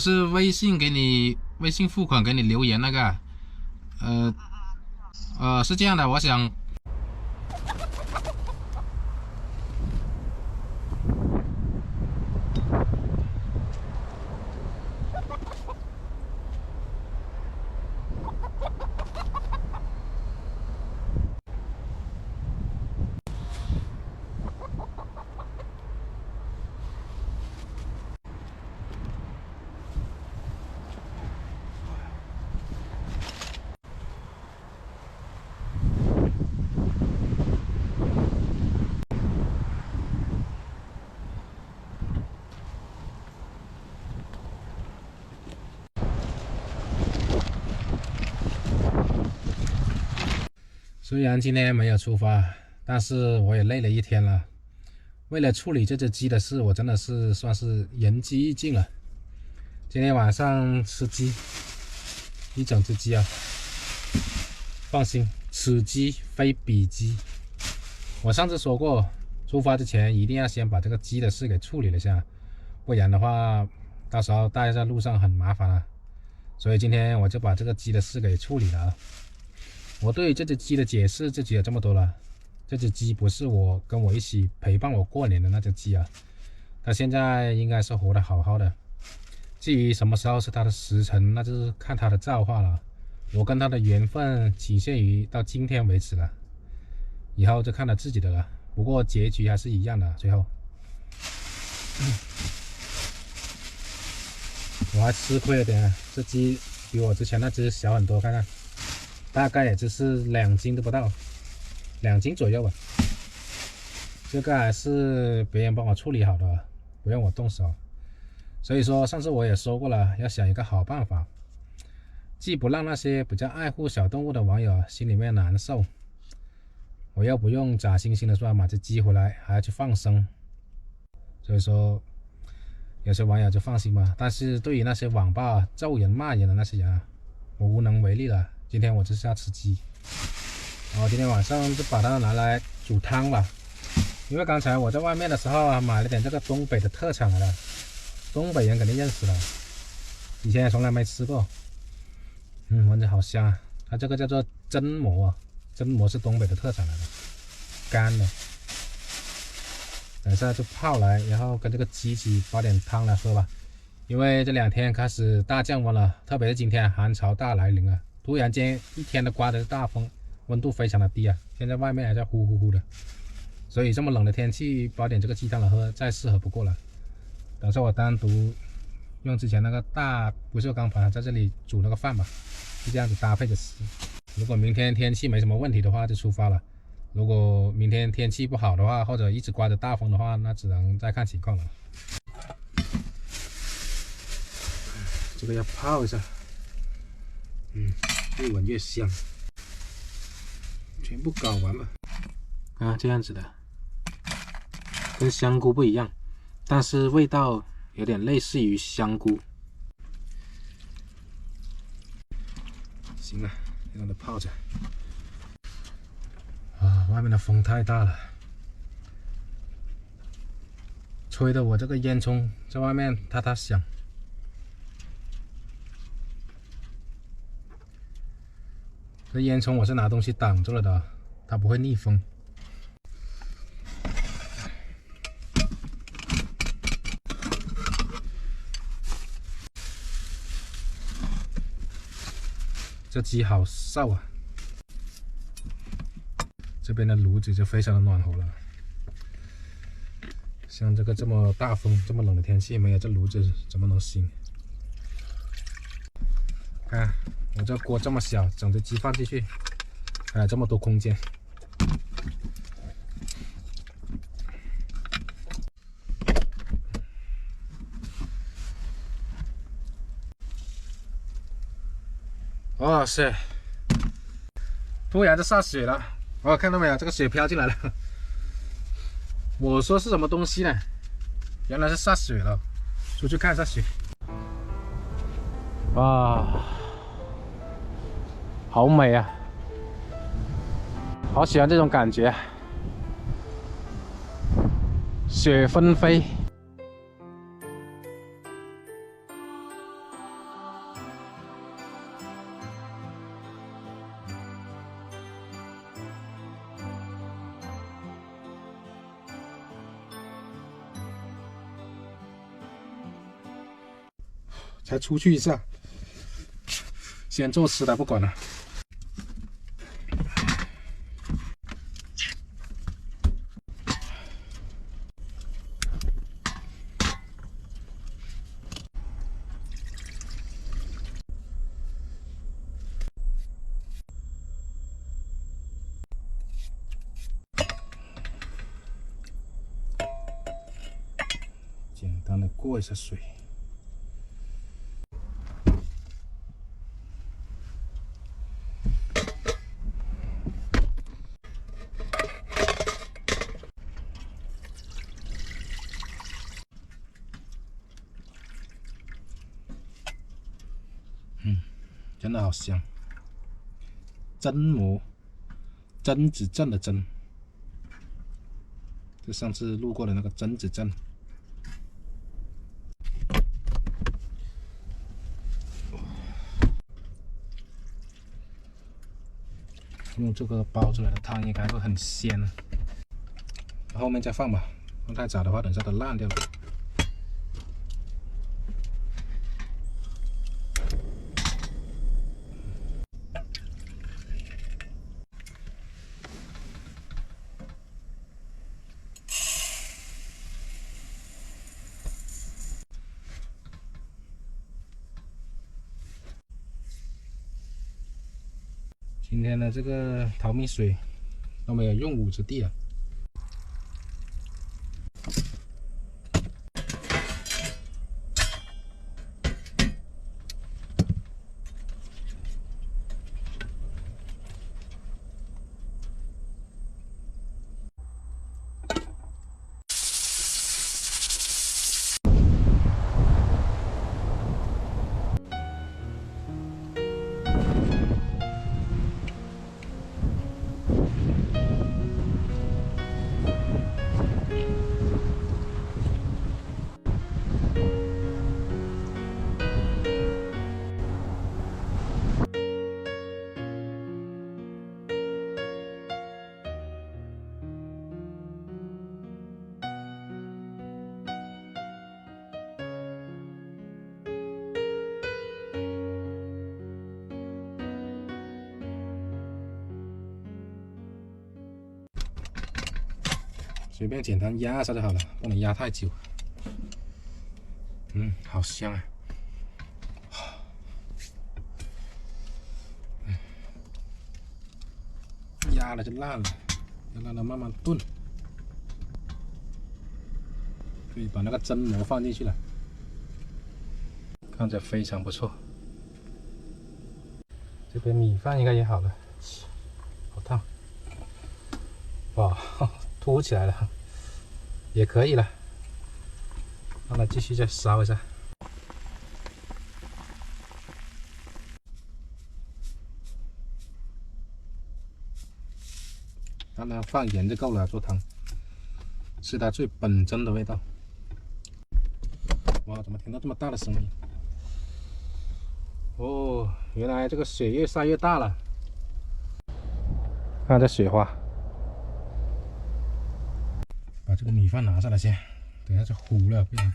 是微信给你微信付款给你留言那个，是这样的，我想。虽然今天没有出发，但是我也累了一天了。为了处理这只鸡的事，我真的是算是仁至义尽了。今天晚上吃鸡，一整只鸡啊！放心，此鸡非彼鸡。我上次说过，出发之前一定要先把这个鸡的事给处理了下，不然的话，到时候带在路上很麻烦啊。所以今天我就把这个鸡的事给处理了。我对这只鸡的解释就只有这么多了。这只鸡不是跟我一起陪伴我过年的那只鸡啊，它现在应该是活得好好的。至于什么时候是它的时辰，那就是看它的造化了。我跟它的缘分仅限于到今天为止了，以后就看它自己的了。不过结局还是一样的，最后。我还吃亏了点啊，这鸡比我之前那只小很多，看看。大概也就是2斤都不到，2斤左右吧。这个还是别人帮我处理好的，不用我动手。所以说上次我也说过了，要想一个好办法，既不让那些比较爱护小动物的网友心里面难受，我又不用假惺惺的说买只鸡回来还要去放生。所以说有些网友就放心吧。但是对于那些网暴咒人骂人的那些人啊，我无能为力了。今天我就是要吃鸡，然后今天晚上就把它拿来煮汤吧。因为刚才我在外面的时候啊，买了点这个东北的特产来了，东北人肯定认识了，以前也从来没吃过。闻着好香啊！它这个叫做榛蘑啊，榛蘑是东北的特产来的，干的。等一下就泡来，然后跟这个鸡鸡煲点汤来喝吧。因为这2天开始大降温了，特别是今天寒潮大来临啊。突然间一天都刮的大风，温度非常的低啊！现在外面还在呼呼呼的，所以这么冷的天气煲点这个鸡汤来喝再适合不过了。等下我单独用之前那个大不锈钢盘在这里煮那个饭吧，就这样子搭配着吃。如果明天天气没什么问题的话就出发了，如果明天天气不好的话，或者一直刮着大风的话，那只能再看情况了。这个要泡一下，越闻越香，全部搞完吧。啊，这样子的，跟香菇不一样，但是味道有点类似于香菇。行了，让它泡着。啊，外面的风太大了，吹得我这个烟囱在外面哒哒响。这烟囱我是拿东西挡住了的，它不会逆风。这鸡好瘦啊！这边的炉子就非常的暖和了。像这个这么大风、这么冷的天气，没有这炉子怎么能行？看我这锅这么小，整只鸡放进去，还有这么多空间。哇塞！突然就下雪了，看到没有？这个雪飘进来了。我说是什么东西呢？原来是下雪了。出去看一下雪。哇，好美啊！好喜欢这种感觉，雪纷飞。才出去一下，先做吃的不管了。简单的过一下水。真的好香。榛蘑，榛子镇的榛，就上次路过的那个榛子镇。用这个煲出来的汤应该会很鲜，后面再放吧，放太早的话，等下都烂掉了。今天的这个淘米水都没有用武之地了。随便简单压一下就好了，不能压太久。好香啊！压了就烂了，要让它慢慢炖。可以把那个榛蘑放进去了，看着非常不错。这边米饭应该也好了，好烫！哇，凸起来了，也可以了。让它继续再烧一下。当然放盐就够了，做汤是它最本真的味道。哇，怎么听到这么大的声音？哦，原来这个水越晒越大了。看这水花，把这个米饭拿上来先，等下就糊了，不然。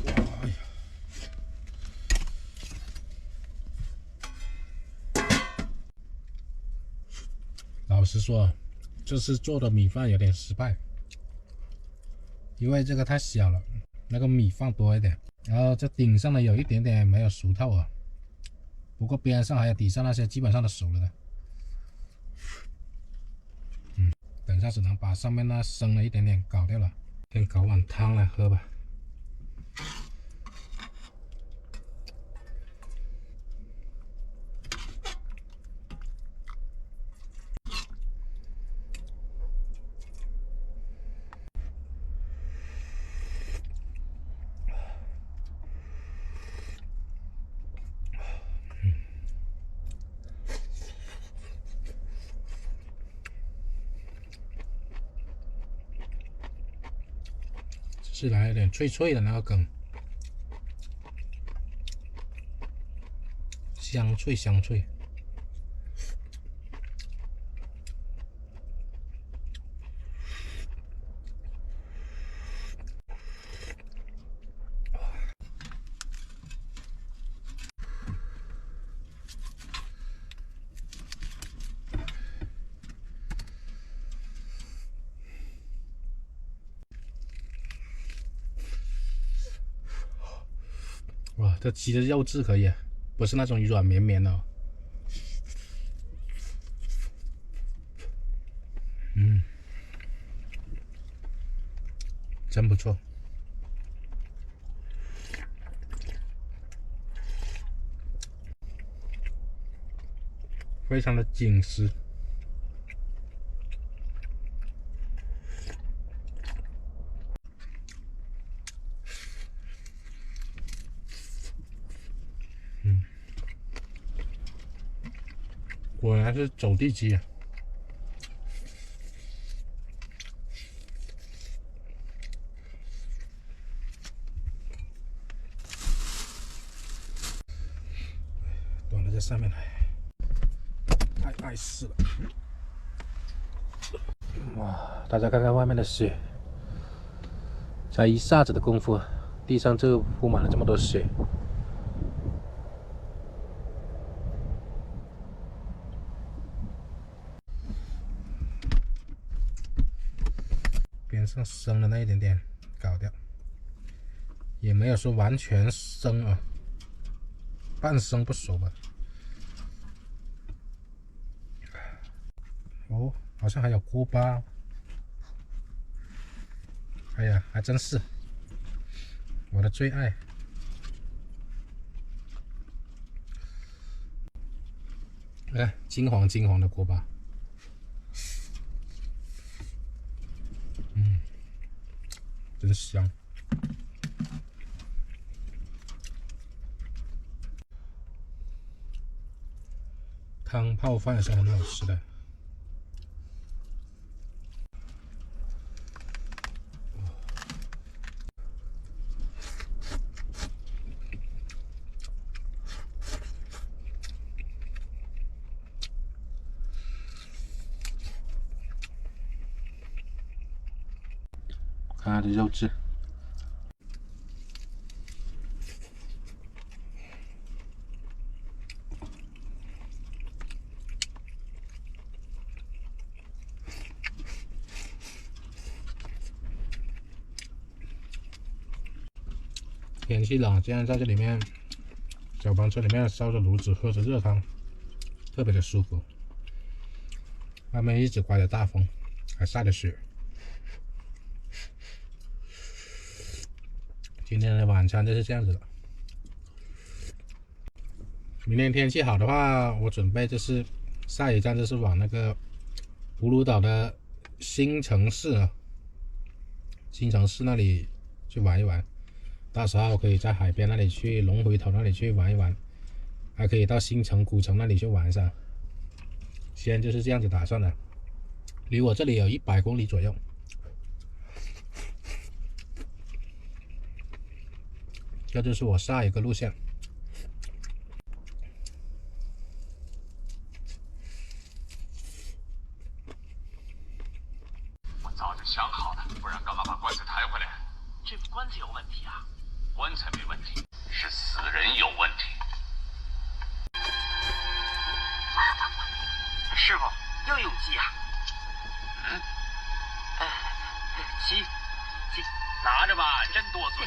哎呀！老实说，这次做的米饭有点失败，因为这个太小了，那个米放多一点，然后这顶上呢有一点点没有熟透啊。不过边上还有底下那些基本上都熟了的。等下只能把上面那生了一点点搞掉了，先搞碗汤来喝吧。吃起来有点脆脆的那个梗，香脆香脆。哇，这鸡的肉质可以，不是那种软绵绵的、哦。真不错。非常的紧实。果然是走地鸡啊！端到这上面来，太碍事了。哇，大家看看外面的雪，才一下子的功夫，地上就铺满了这么多雪。边上生的那一点点搞掉，也没有说完全生啊，半生不熟吧。哦，好像还有锅巴。哎呀，还真是我的最爱。哎，金黄金黄的锅巴，真香。汤泡饭是很好吃的。看它的肉质，天气冷，竟然在这里面小房车里面烧着炉子，喝着热汤，特别的舒服。外面一直刮着大风，还下着雪。今天的晚餐就是这样子的。明天天气好的话，我准备就是下一站就是往那个葫芦岛的新城市啊，新城市那里去玩一玩。到时候可以在海边那里去龙回头那里去玩一玩，还可以到新城古城那里去玩一下。先就是这样子打算的，离我这里有100公里左右。这就是我下一个路线。我早就想好了，不然干嘛把棺材抬回来？这棺材有问题啊！棺材没问题，是死人有问题。师傅，又有鸡啊！鸡，拿着吧，真多嘴。